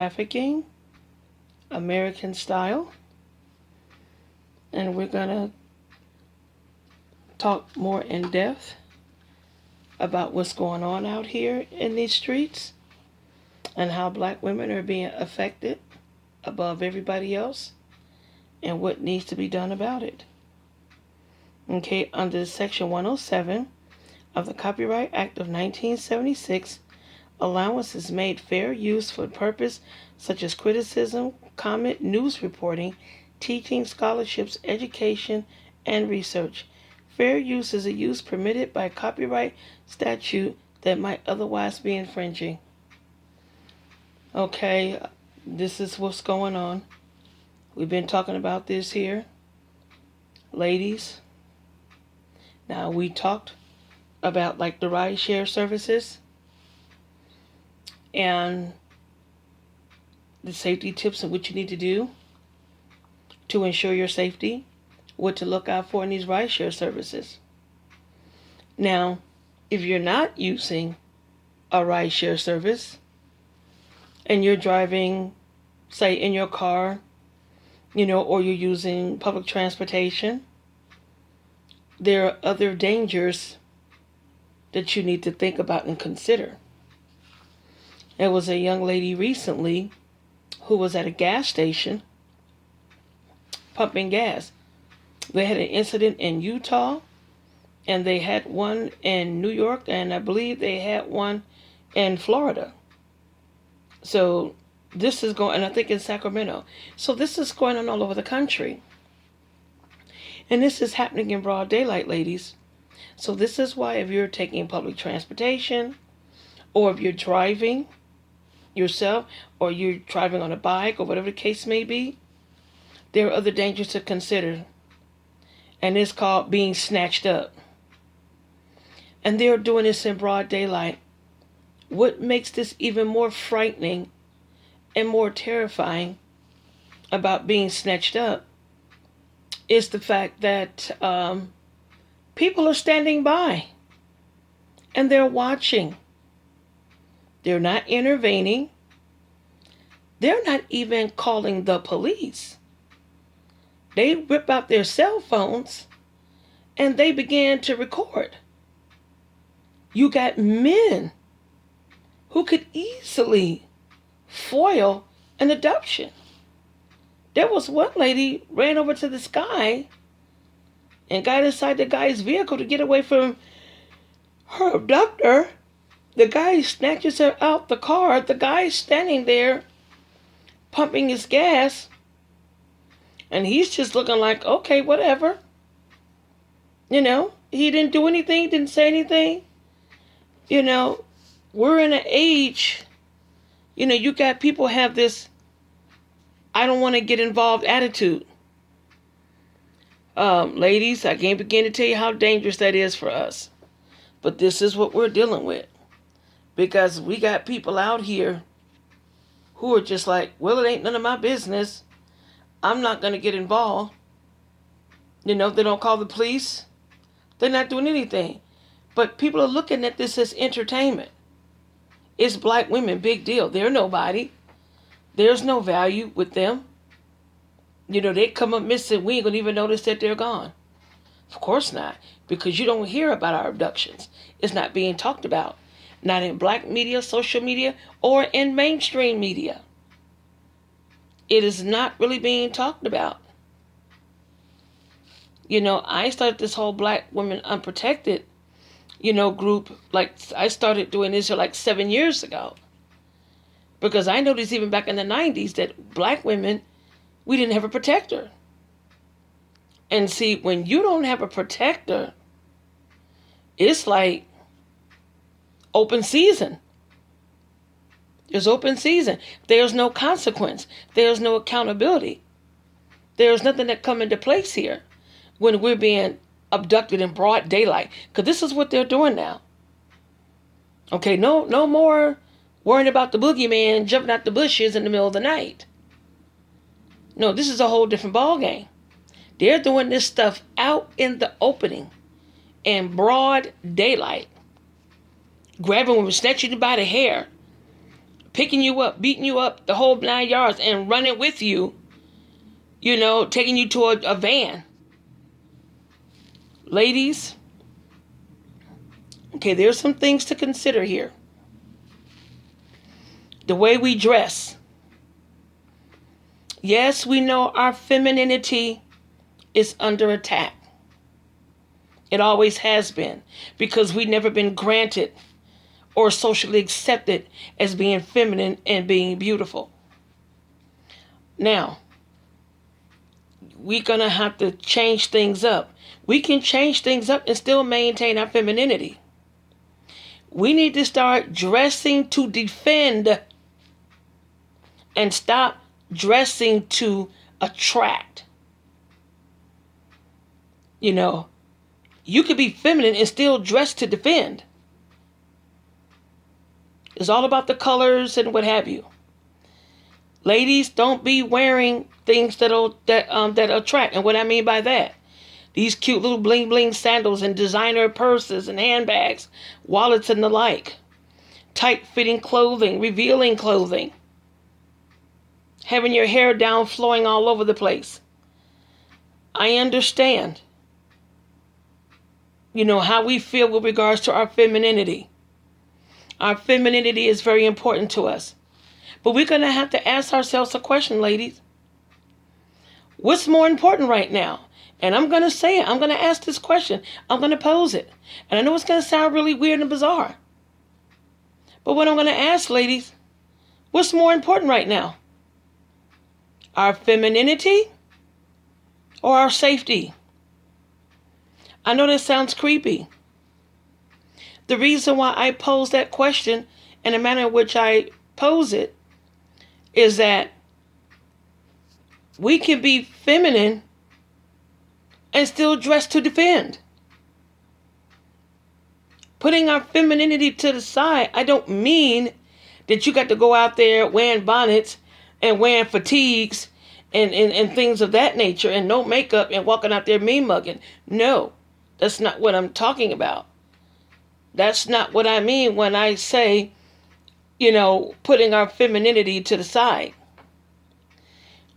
Trafficking, American Style, and we're going to talk more in depth about what's going on out here in these streets and how black women are being affected above everybody else and what needs to be done about it. Okay, under Section 107 of the Copyright Act of 1976, allowance is made fair use for purpose such as criticism, comment, news reporting, teaching, scholarships, education, and research. Fair use is a use permitted by copyright statute that might otherwise be infringing. Okay, this is what's going on. We've been talking about this here. Ladies, now we talked about like the ride share services and the safety tips and what you need to do to ensure your safety, what to look out for in these ride share services. Now, if you're not using a ride share service and you're driving, say, in your car, or you're using public transportation, there are other dangers that you need to think about and consider. There was a young lady recently who was at a gas station pumping gas. They had an incident in Utah, and they had one in New York, and I believe they had one in Florida. So this is going, and I think in Sacramento. So this is going on all over the country. And this is happening in broad daylight, ladies. So this is why if you're taking public transportation, or if you're driving yourself, or you're driving on a bike, or whatever the case may be, there are other dangers to consider. And it's called being snatched up. And they're doing this in broad daylight. What makes this even more frightening and more terrifying about being snatched up is the fact that people are standing by and they're watching. They're not intervening. They're not even calling the police. They whip out their cell phones and they begin to record. You got men who could easily foil an abduction. There was one lady ran over to this guy and got inside the guy's vehicle to get away from her abductor. The guy snatches her out the car. The guy's standing there pumping his gas. And he's just looking like, okay, whatever. He didn't do anything, didn't say anything. We're in an age, you got people have this, I don't want to get involved attitude. Ladies, I can't begin to tell you how dangerous that is for us. But this is what we're dealing with. Because we got people out here who are just like, well, it ain't none of my business. I'm not going to get involved. They don't call the police. They're not doing anything. But people are looking at this as entertainment. It's black women, big deal. They're nobody. There's no value with them. They come up missing. We ain't going to even notice that they're gone. Of course not. Because you don't hear about our abductions. It's not being talked about. Not in black media, social media, or in mainstream media. It is not really being talked about. I started this whole Black Women Unprotected, group. Like, I started doing this like 7 years ago. Because I noticed even back in the 90s that black women, we didn't have a protector. And see, when you don't have a protector, it's like open season. There's open season. There's no consequence. There's no accountability. There's nothing that come into place here when we're being abducted in broad daylight. Because this is what they're doing now. Okay, no more worrying about the boogeyman jumping out the bushes in the middle of the night. No, this is a whole different ballgame. They're doing this stuff out in the opening in broad daylight. Grabbing women, snatching them by the hair, picking you up, beating you up the whole 9 yards and running with you, taking you to a van. Ladies, okay, there's some things to consider here. The way we dress. Yes, we know our femininity is under attack. It always has been, because we've never been granted or socially accepted as being feminine and being beautiful. Now, we're going to have to change things up. We can change things up and still maintain our femininity. We need to start dressing to defend and stop dressing to attract. You could be feminine and still dress to defend. It's all about the colors and what have you. Ladies, don't be wearing things that attract. And what I mean by that, these cute little bling bling sandals and designer purses and handbags, wallets and the like. Tight fitting clothing, revealing clothing. Having your hair down, flowing all over the place. I understand, how we feel with regards to our femininity. Our femininity is very important to us. But we're going to have to ask ourselves a question, ladies. What's more important right now? And I'm going to say it. I'm going to ask this question. I'm going to pose it. And I know it's going to sound really weird and bizarre. But what I'm going to ask, ladies, what's more important right now? Our femininity or our safety? I know that sounds creepy. The reason why I pose that question in the manner in which I pose it is that we can be feminine and still dress to defend. Putting our femininity to the side, I don't mean that you got to go out there wearing bonnets and wearing fatigues and things of that nature and no makeup and walking out there mean mugging. No, that's not what I'm talking about. That's not what I mean when I say, putting our femininity to the side.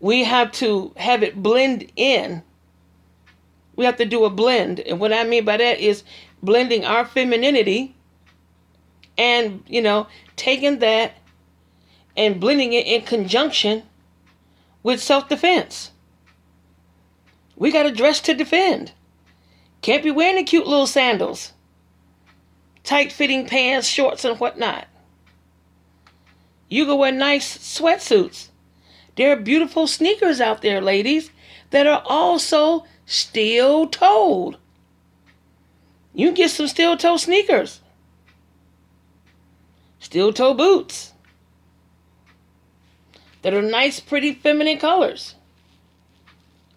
We have to have it blend in. We have to do a blend. And what I mean by that is blending our femininity and, taking that and blending it in conjunction with self-defense. We got to dress to defend. Can't be wearing the cute little sandals, tight-fitting pants, shorts, and whatnot. You can wear nice sweatsuits. There are beautiful sneakers out there, ladies, that are also steel-toed. You can get some steel-toe sneakers. Steel-toe boots that are nice, pretty, feminine colors.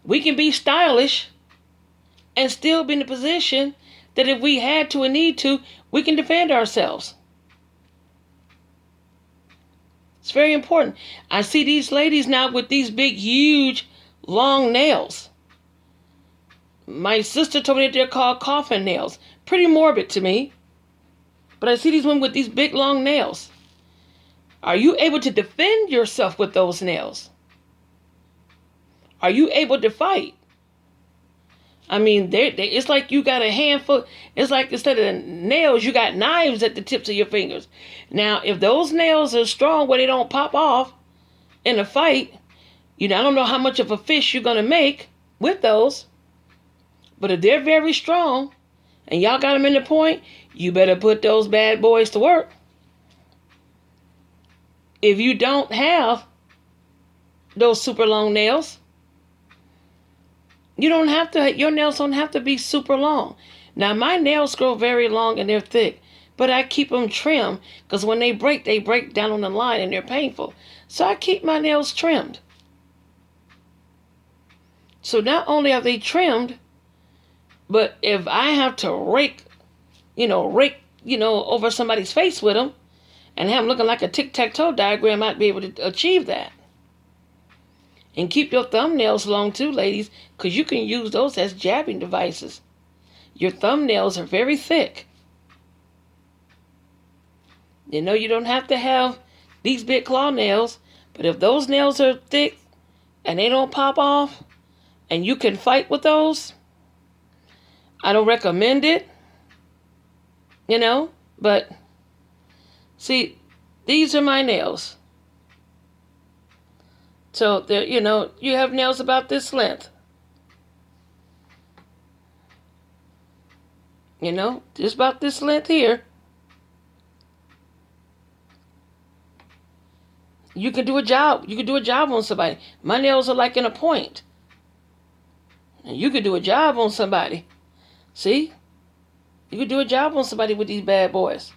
We can be stylish and still be in a position that if we had to and need to, we can defend ourselves. It's very important. I see these ladies now with these big, huge, long nails. My sister told me that they're called coffin nails. Pretty morbid to me. But I see these women with these big, long nails. Are you able to defend yourself with those nails? Are you able to fight? I mean, it's like you got a handful. It's like instead of nails, you got knives at the tips of your fingers. Now, if those nails are strong where they don't pop off in a fight, I don't know how much of a fish you're going to make with those. But if they're very strong and y'all got them in the point, you better put those bad boys to work. If you don't have those super long nails, your nails don't have to be super long. Now, my nails grow very long and they're thick, but I keep them trimmed because when they break down on the line and they're painful. So I keep my nails trimmed. So not only are they trimmed, but if I have to rake over somebody's face with them and have them looking like a tic-tac-toe diagram, I'd be able to achieve that. And keep your thumbnails long too, ladies, because you can use those as jabbing devices. Your thumbnails are very thick. You don't have to have these big claw nails. But if those nails are thick and they don't pop off and you can fight with those, I don't recommend it, you know. But see, these are my nails. So, you have nails about this length. Just about this length here. You can do a job. You can do a job on somebody. My nails are like in a point. And you could do a job on somebody. See? You could do a job on somebody with these bad boys.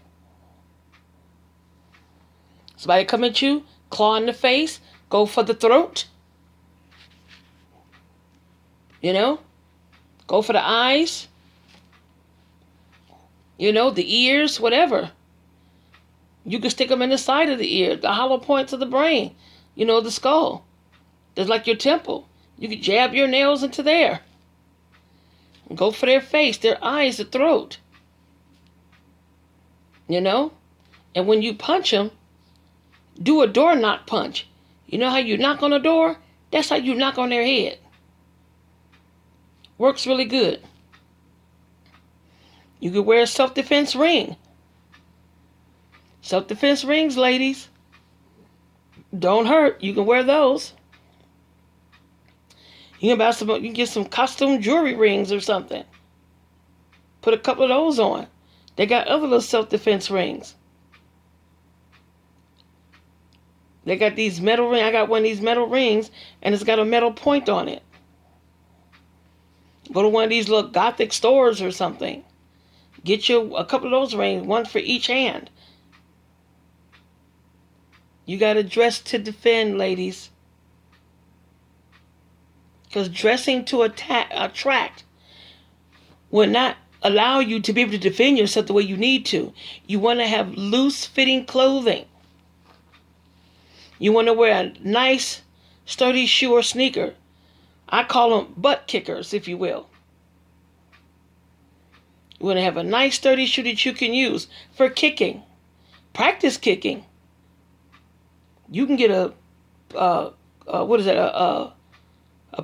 Somebody come at you, claw in the face, go for the throat. Go for the eyes. The ears, whatever. You can stick them in the side of the ear, the hollow points of the brain, the skull. Just like your temple. You can jab your nails into there. Go for their face, their eyes, the throat. And when you punch them, do a door knock punch. You know how you knock on a door? That's how you knock on their head. Works really good. You could wear a self-defense ring. Self-defense rings, ladies. Don't hurt. You can wear those. You can get some costume jewelry rings or something. Put a couple of those on. They got other little self-defense rings. They got these metal rings. I got one of these metal rings, and it's got a metal point on it. Go to one of these little gothic stores or something. Get you a couple of those rings, one for each hand. You got to dress to defend, ladies. Because dressing to attract will not allow you to be able to defend yourself the way you need to. You want to have loose-fitting clothing. You want to wear a nice, sturdy shoe or sneaker. I call them butt kickers, if you will. You want to have a nice, sturdy shoe that you can use for kicking. Practice kicking. You can get a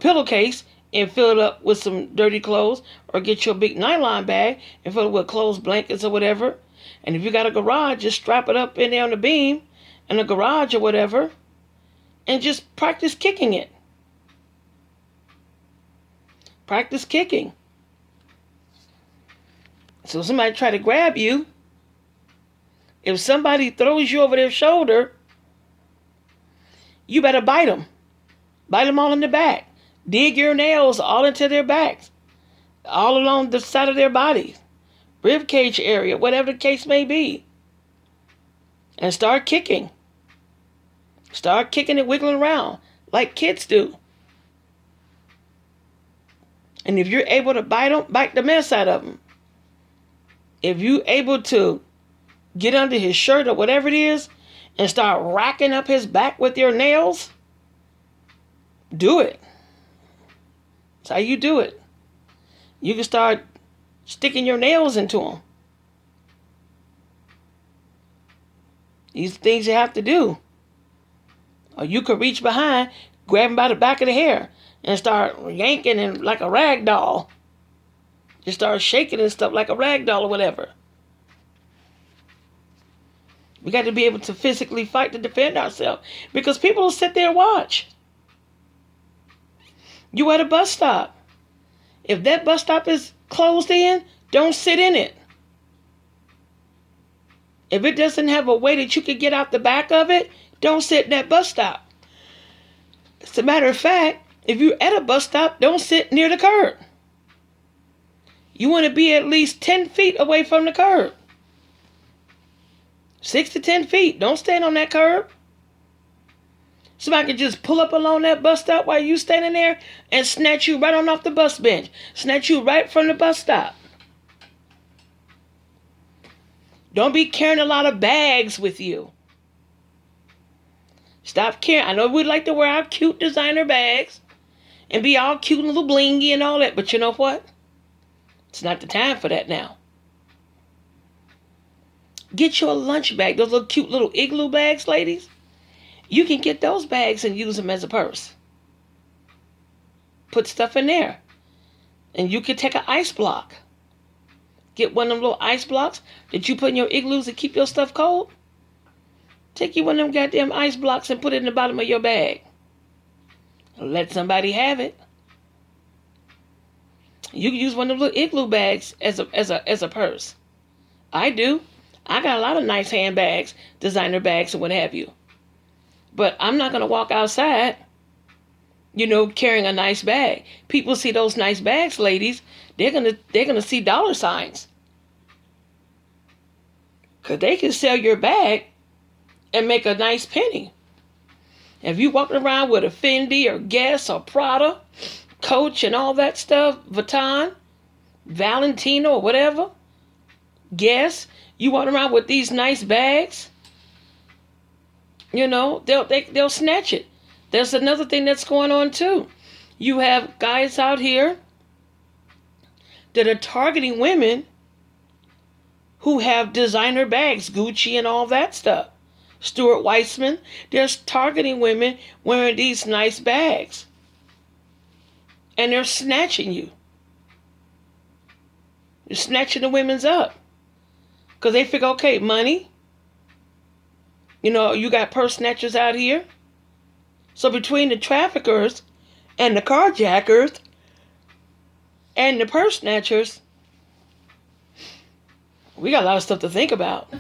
pillowcase and fill it up with some dirty clothes, or get you a big nylon bag and fill it with clothes, blankets, or whatever. And if you got a garage, just strap it up in there on the beam in a garage or whatever, and just practice kicking it. Practice kicking. So somebody try to grab you. If somebody throws you over their shoulder, you better bite them. Bite them all in the back. Dig your nails all into their backs. All along the side of their bodies. Rib cage area, whatever the case may be. And start kicking. Start kicking and wiggling around like kids do. And if you're able to bite them, bite the mess out of them. If you're able to get under his shirt or whatever it is and start racking up his back with your nails, do it. That's how you do it. You can start sticking your nails into them. These are things you have to do. Or you could reach behind, grab him by the back of the hair, and start yanking him like a rag doll. Just start shaking and stuff like a rag doll or whatever. We got to be able to physically fight to defend ourselves, because people will sit there and watch. You at a bus stop. If that bus stop is closed in, don't sit in it. If it doesn't have a way that you can get out the back of it, don't sit in that bus stop. As a matter of fact, if you're at a bus stop, don't sit near the curb. You want to be at least 10 feet away from the curb. 6 to 10 feet. Don't stand on that curb. Somebody can just pull up along that bus stop while you standing there and snatch you right on off the bus bench. Snatch you right from the bus stop. Don't be carrying a lot of bags with you. Stop carrying. I know we'd like to wear our cute designer bags and be all cute and little blingy and all that, but you know what? It's not the time for that now. Get you a lunch bag. Those little cute little igloo bags, ladies. You can get those bags and use them as a purse. Put stuff in there. And you can take an ice block. Get one of them little ice blocks that you put in your igloos to keep your stuff cold. Take you one of them goddamn ice blocks and put it in the bottom of your bag. Let somebody have it. You can use one of the little igloo bags as a purse. I do. I got a lot of nice handbags, designer bags, and what have you. But I'm not gonna walk outside, carrying a nice bag. People see those nice bags, ladies. They're gonna see dollar signs, cause they can sell your bag and make a nice penny. If you walking around with a Fendi or Guess or Prada, Coach and all that stuff, Vuitton, Valentino or whatever, Guess, you walking around with these nice bags, they'll snatch it. There's another thing that's going on too. You have guys out here that are targeting women who have designer bags, Gucci and all that stuff. Stuart Weitzman, they're targeting women wearing these nice bags. And they're snatching you. They're snatching the women's up. Because they figure, okay, money. You got purse snatchers out here. So between the traffickers and the carjackers and the purse snatchers, we got a lot of stuff to think about.